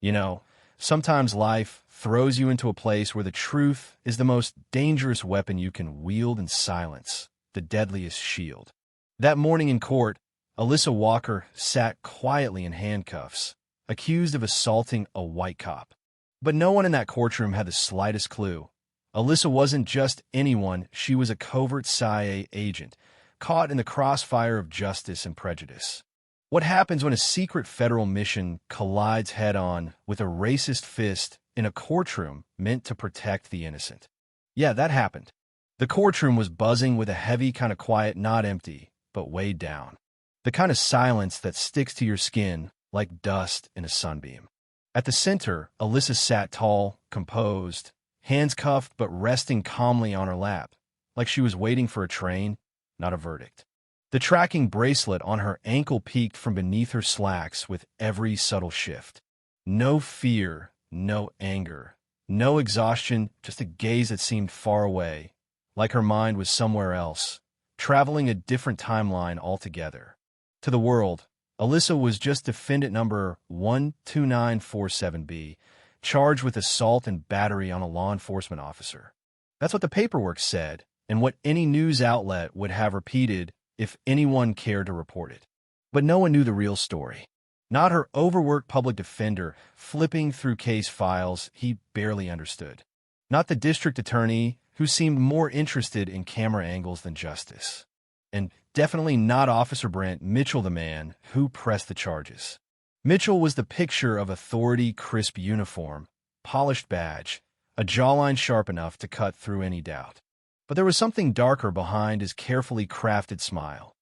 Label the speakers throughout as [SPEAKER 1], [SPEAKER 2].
[SPEAKER 1] You know, sometimes life throws you into a place where the truth is the most dangerous weapon you can wield in silence, the deadliest shield. That morning in court, Alyssa Walker sat quietly in handcuffs, accused of assaulting a white cop. But no one in that courtroom had the slightest clue. Alyssa wasn't just anyone, she was a covert CIA agent, caught in the crossfire of justice and prejudice. What happens when a secret federal mission collides head-on with a racist fist in a courtroom meant to protect the innocent? Yeah, that happened. The courtroom was buzzing with a heavy kind of quiet, not empty, but weighed down. The kind of silence that sticks to your skin like dust in a sunbeam. At the center, Alyssa sat tall, composed, hands cuffed but resting calmly on her lap, like she was waiting for a train, not a verdict. The tracking bracelet on her ankle peeked from beneath her slacks with every subtle shift. No fear, no anger, no exhaustion, just a gaze that seemed far away, like her mind was somewhere else, traveling a different timeline altogether. To the world, Alyssa was just defendant number 12947B, charged with assault and battery on a law enforcement officer. That's what the paperwork said, and what any news outlet would have repeated if anyone cared to report it. But no one knew the real story. Not her overworked public defender flipping through case files he barely understood. Not the district attorney who seemed more interested in camera angles than justice. And definitely not Officer Brent Mitchell, the man who pressed the charges. Mitchell was the picture of authority, crisp uniform, polished badge, a jawline sharp enough to cut through any doubt. But there was something darker behind his carefully crafted smile.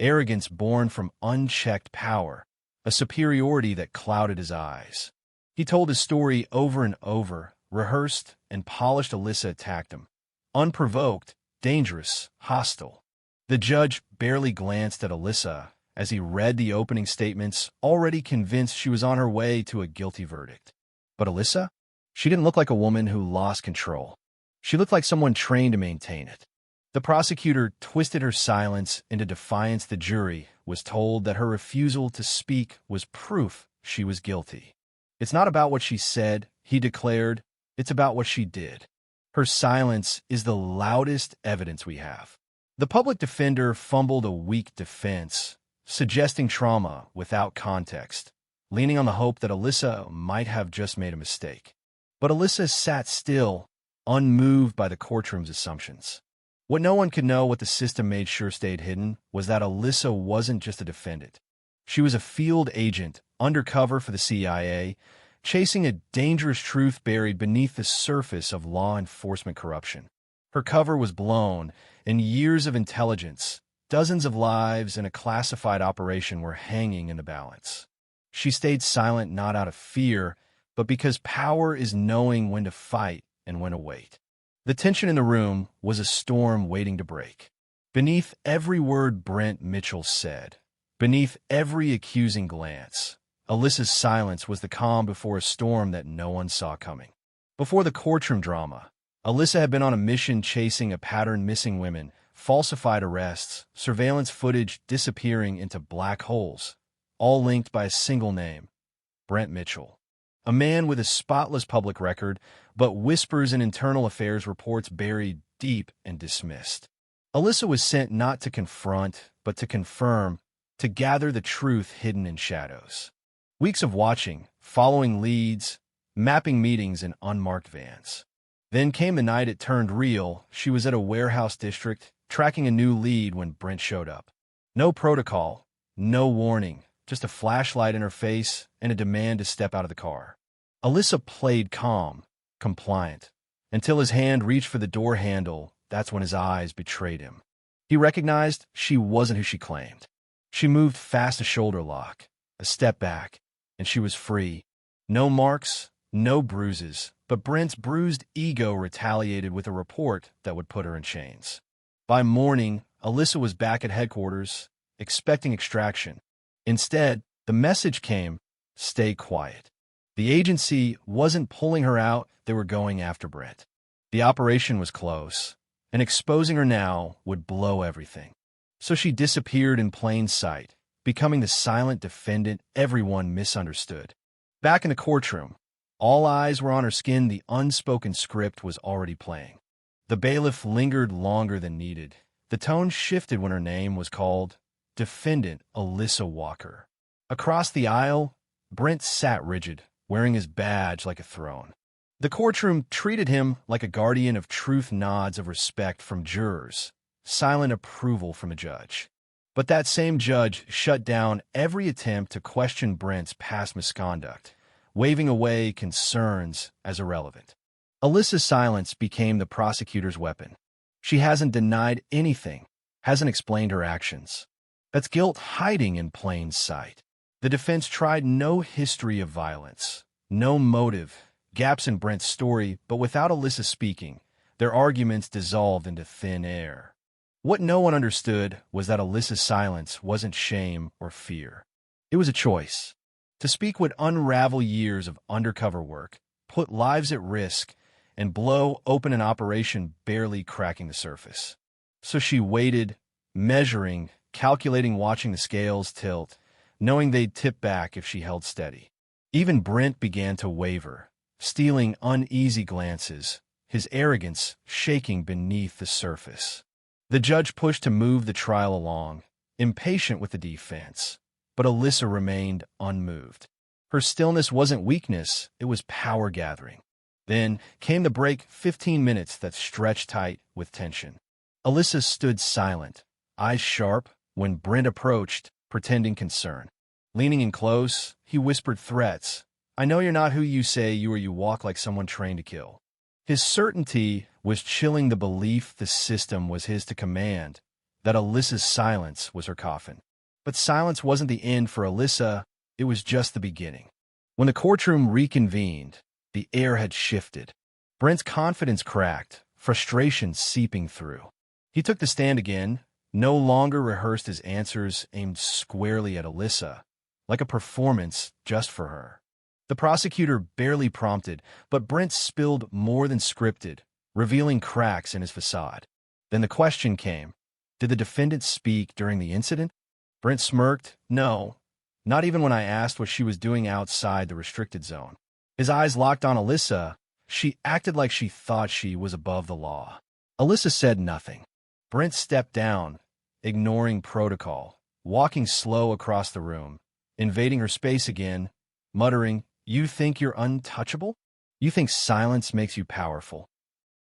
[SPEAKER 1] Arrogance born from unchecked power, a superiority that clouded his eyes. He told his story over and over, rehearsed and polished. Alyssa attacked him. Unprovoked, dangerous, hostile. The judge barely glanced at Alyssa as he read the opening statements, already convinced she was on her way to a guilty verdict. But Alyssa? She didn't look like a woman who lost control. She looked like someone trained to maintain it. The prosecutor twisted her silence into defiance. The jury was told that her refusal to speak was proof she was guilty. It's not about what she said, he declared. It's about what she did. Her silence is the loudest evidence we have. The public defender fumbled a weak defense, suggesting trauma without context, leaning on the hope that Alyssa might have just made a mistake. But Alyssa sat still, unmoved by the courtroom's assumptions. What no one could know, what the system made sure stayed hidden, was that Alyssa wasn't just a defendant. She was a field agent, undercover for the CIA, chasing a dangerous truth buried beneath the surface of law enforcement corruption. Her cover was blown, and years of intelligence, dozens of lives, and a classified operation were hanging in the balance. She stayed silent not out of fear, but because power is knowing when to fight and when to wait. The tension in the room was a storm waiting to break. Beneath every word Brent Mitchell said, beneath every accusing glance, Alyssa's silence was the calm before a storm that no one saw coming. Before the courtroom drama, Alyssa had been on a mission chasing a pattern: missing women, falsified arrests, surveillance footage disappearing into black holes, all linked by a single name, Brent Mitchell. A man with a spotless public record, but whispers and internal affairs reports buried deep and dismissed. Alyssa was sent not to confront, but to confirm, to gather the truth hidden in shadows. Weeks of watching, following leads, mapping meetings in unmarked vans. Then came the night it turned real. She was at a warehouse district, tracking a new lead when Brent showed up. No protocol, no warning, just a flashlight in her face and a demand to step out of the car. Alyssa played calm, compliant, until his hand reached for the door handle. That's when his eyes betrayed him. He recognized she wasn't who she claimed. She moved fast, a shoulder lock, a step back, and she was free. No marks, no bruises, but Brent's bruised ego retaliated with a report that would put her in chains. By morning, Alyssa was back at headquarters, expecting extraction. Instead, the message came, stay quiet. The agency wasn't pulling her out, they were going after Brent. The operation was close, and exposing her now would blow everything. So she disappeared in plain sight, becoming the silent defendant everyone misunderstood. Back in the courtroom, all eyes were on her skin. The unspoken script was already playing. The bailiff lingered longer than needed. The tone shifted when her name was called. Defendant Alyssa Walker. Across the aisle, Brent sat rigid, wearing his badge like a throne. The courtroom treated him like a guardian of truth, nods of respect from jurors, silent approval from a judge. But that same judge shut down every attempt to question Brent's past misconduct, waving away concerns as irrelevant. Alyssa's silence became the prosecutor's weapon. She hasn't denied anything, hasn't explained her actions. That's guilt hiding in plain sight. The defense tried no history of violence, no motive, gaps in Brent's story, but without Alyssa speaking, their arguments dissolved into thin air. What no one understood was that Alyssa's silence wasn't shame or fear. It was a choice. To speak would unravel years of undercover work, put lives at risk, and blow open an operation barely cracking the surface. So she waited, measuring, calculating, watching the scales tilt, knowing they'd tip back if she held steady. Even Brent began to waver, stealing uneasy glances, his arrogance shaking beneath the surface. The judge pushed to move the trial along, impatient with the defense, but Alyssa remained unmoved. Her stillness wasn't weakness, it was power gathering. Then came the break, 15 minutes that stretched tight with tension. Alyssa stood silent, eyes sharp, when Brent approached, pretending concern. Leaning in close, he whispered threats. "I know you're not who you say you are. You walk like someone trained to kill." His certainty was chilling the belief the system was his to command, that Alyssa's silence was her coffin. But silence wasn't the end for Alyssa, it was just the beginning. When the courtroom reconvened, the air had shifted. Brent's confidence cracked, frustration seeping through. He took the stand again, no longer rehearsed his answers aimed squarely at Alyssa, like a performance just for her. The prosecutor barely prompted, but Brent spilled more than scripted, revealing cracks in his facade. Then the question came, did the defendant speak during the incident? Brent smirked, no, not even when I asked what she was doing outside the restricted zone. His eyes locked on Alyssa. She acted like she thought she was above the law. Alyssa said nothing. Brent stepped down, ignoring protocol, walking slow across the room, invading her space again, muttering, "You think you're untouchable? You think silence makes you powerful."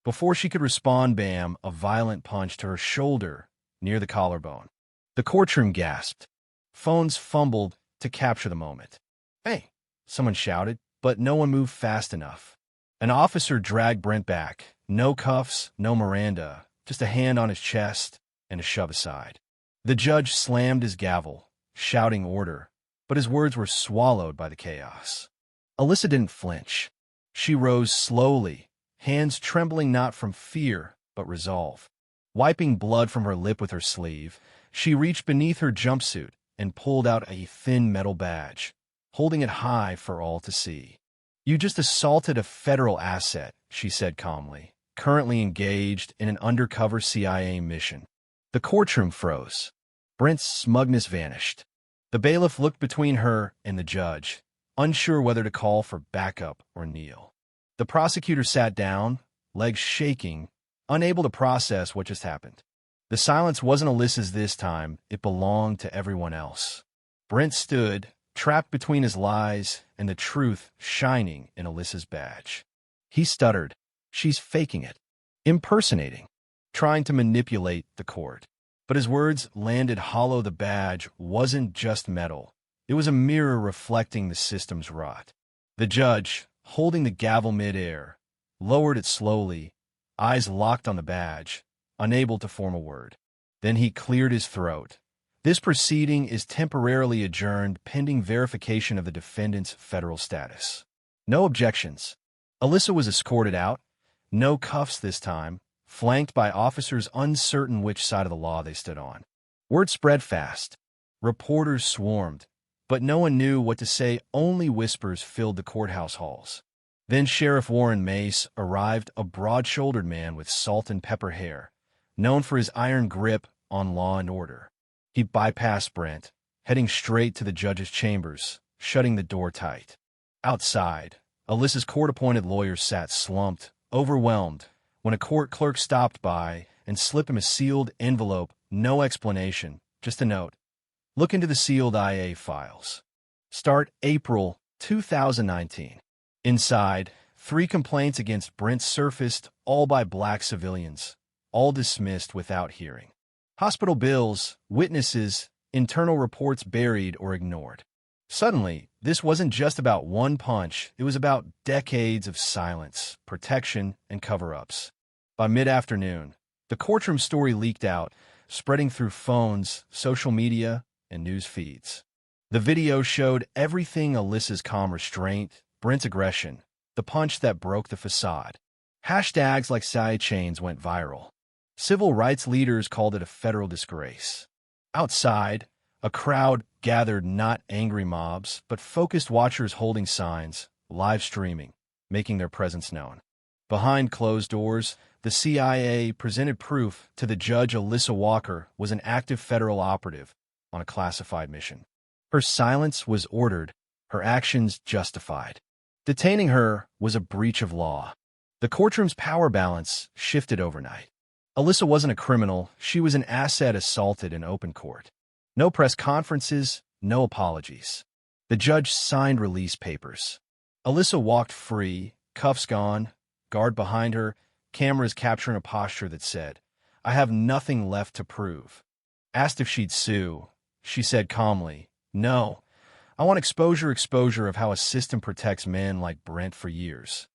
[SPEAKER 1] Before she could respond, bam, a violent punch to her shoulder near the collarbone. The courtroom gasped. Phones fumbled to capture the moment. "Hey," someone shouted, but no one moved fast enough. An officer dragged Brent back. No cuffs, no Miranda, just a hand on his chest and a shove aside. The judge slammed his gavel, shouting order, but his words were swallowed by the chaos. Alyssa didn't flinch. She rose slowly, hands trembling not from fear, but resolve. Wiping blood from her lip with her sleeve, she reached beneath her jumpsuit and pulled out a thin metal badge, holding it high for all to see. "You just assaulted a federal asset," she said calmly, currently engaged in an undercover CIA mission. The courtroom froze. Brent's smugness vanished. The bailiff looked between her and the judge, unsure whether to call for backup or kneel. The prosecutor sat down, legs shaking, unable to process what just happened. The silence wasn't Alyssa's this time, it belonged to everyone else. Brent stood, trapped between his lies and the truth shining in Alyssa's badge. He stuttered. She's faking it, impersonating, trying to manipulate the court. But his words landed hollow. The badge wasn't just metal. It was a mirror reflecting the system's rot. The judge, holding the gavel midair, lowered it slowly, eyes locked on the badge, unable to form a word. Then he cleared his throat. "This proceeding is temporarily adjourned pending verification of the defendant's federal status." No objections. Alyssa was escorted out, no cuffs this time, flanked by officers uncertain which side of the law they stood on. Word spread fast. Reporters swarmed, but no one knew what to say. Only whispers filled the courthouse halls. Then Sheriff Warren Mace arrived, a broad-shouldered man with salt and pepper hair, known for his iron grip on law and order. He bypassed Brent, heading straight to the judge's chambers, shutting the door tight. Outside, Alyssa's court-appointed lawyer sat slumped, overwhelmed, when a court clerk stopped by and slipped him a sealed envelope. No explanation, just a note. Look into the sealed IA files. Start April 2019. Inside, 3 complaints against Brent surfaced, all by black civilians, all dismissed without hearing. Hospital bills, witnesses, internal reports buried or ignored. Suddenly, this wasn't just about one punch, it was about decades of silence, protection, and cover-ups. By mid-afternoon, the courtroom story leaked out, spreading through phones, social media, and news feeds. The video showed everything: Alyssa's calm restraint, Brent's aggression, the punch that broke the facade. Hashtags like side chains went viral. Civil rights leaders called it a federal disgrace. Outside, a crowd gathered, not angry mobs, but focused watchers holding signs, live streaming, making their presence known. Behind closed doors, the CIA presented proof to the judge. Alyssa Walker was an active federal operative on a classified mission. Her silence was ordered, her actions justified. Detaining her was a breach of law. The courtroom's power balance shifted overnight. Alyssa wasn't a criminal, she was an asset assaulted in open court. No press conferences, no apologies. The judge signed release papers. Alyssa walked free, cuffs gone, guard behind her, cameras capturing a posture that said, "I have nothing left to prove." Asked if she'd sue, she said calmly, "No, I want exposure of how a system protects men like Brent for years."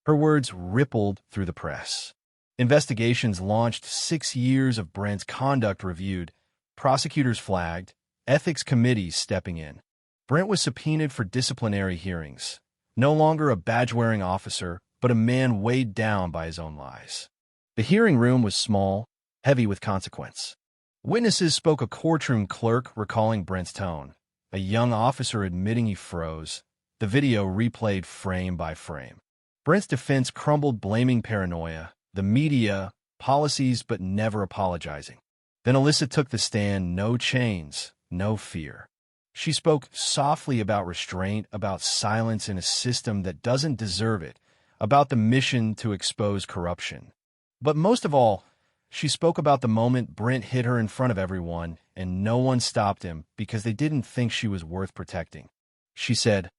[SPEAKER 1] Her words rippled through the press. Investigations launched, 6 years of Brent's conduct reviewed, prosecutors flagged, ethics committees stepping in. Brent was subpoenaed for disciplinary hearings, no longer a badge-wearing officer, but a man weighed down by his own lies. The hearing room was small, heavy with consequence. Witnesses spoke: a courtroom clerk recalling Brent's tone, a young officer admitting he froze, the video replayed frame by frame. Brent's defense crumbled, blaming paranoia, the media, policies, but never apologizing. Then Alyssa took the stand: no chains, no fear. She spoke softly about restraint, about silence in a system that doesn't deserve it, about the mission to expose corruption. But most of all, she spoke about the moment Brent hit her in front of everyone, and no one stopped him because they didn't think she was worth protecting. She said,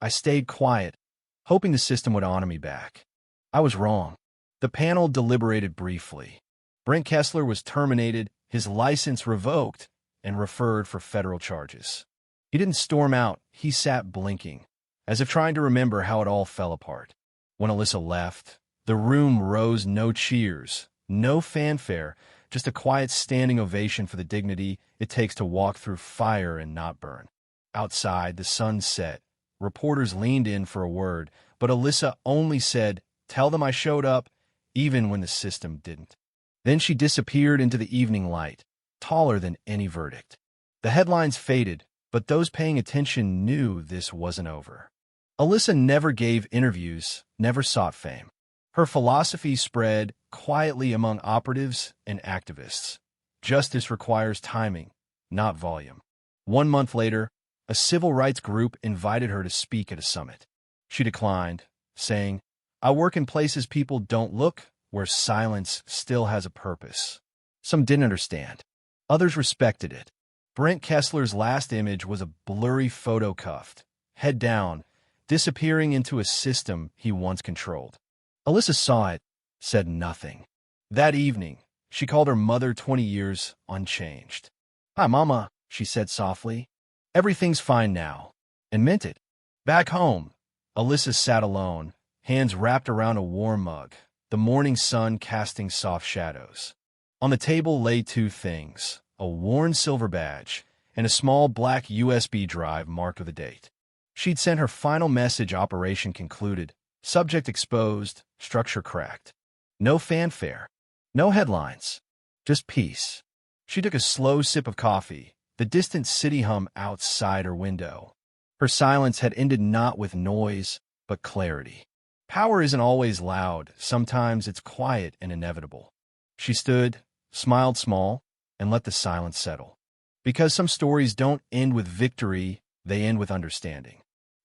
[SPEAKER 1] "I stayed quiet, hoping the system would honor me back. I was wrong." The panel deliberated briefly. Brent Kessler was terminated, his license revoked, and referred for federal charges. He didn't storm out, he sat blinking, as if trying to remember how it all fell apart. When Alyssa left, the room rose. No cheers, no fanfare, just a quiet standing ovation for the dignity it takes to walk through fire and not burn. Outside, the sun set. Reporters leaned in for a word, but Alyssa only said, "Tell them I showed up," even when the system didn't. Then she disappeared into the evening light, taller than any verdict. The headlines faded, but those paying attention knew this wasn't over. Alyssa never gave interviews, never sought fame. Her philosophy spread quietly among operatives and activists. Justice requires timing, not volume. 1 month later, a civil rights group invited her to speak at a summit. She declined, saying, "I work in places people don't look, where silence still has a purpose." Some didn't understand. Others respected it. Brent Kessler's last image was a blurry photo cuffed, head down, disappearing into a system he once controlled. Alyssa saw it, said nothing. That evening, she called her mother, 20 years unchanged. "Hi, Mama," she said softly. "Everything's fine now," and meant it. Back home, Alyssa sat alone, hands wrapped around a warm mug, the morning sun casting soft shadows. On the table lay 2 things, a worn silver badge and a small black USB drive marked with a date. She'd sent her final message: operation concluded, subject exposed, structure cracked. No fanfare, no headlines, just peace. She took a slow sip of coffee, the distant city hum outside her window. Her silence had ended not with noise, but clarity. Power isn't always loud, sometimes it's quiet and inevitable. She stood, smiled small, and let the silence settle. Because some stories don't end with victory, they end with understanding.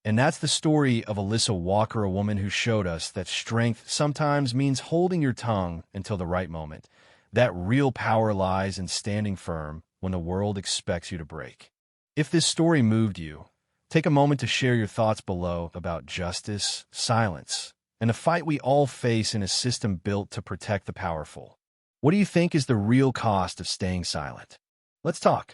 [SPEAKER 1] And that's the story of Alyssa Walker, a woman who showed us that strength sometimes means holding your tongue until the right moment. That real power lies in standing firm when the world expects you to break. If this story moved you, take a moment to share your thoughts below about justice, silence, and the fight we all face in a system built to protect the powerful. What do you think is the real cost of staying silent? Let's talk.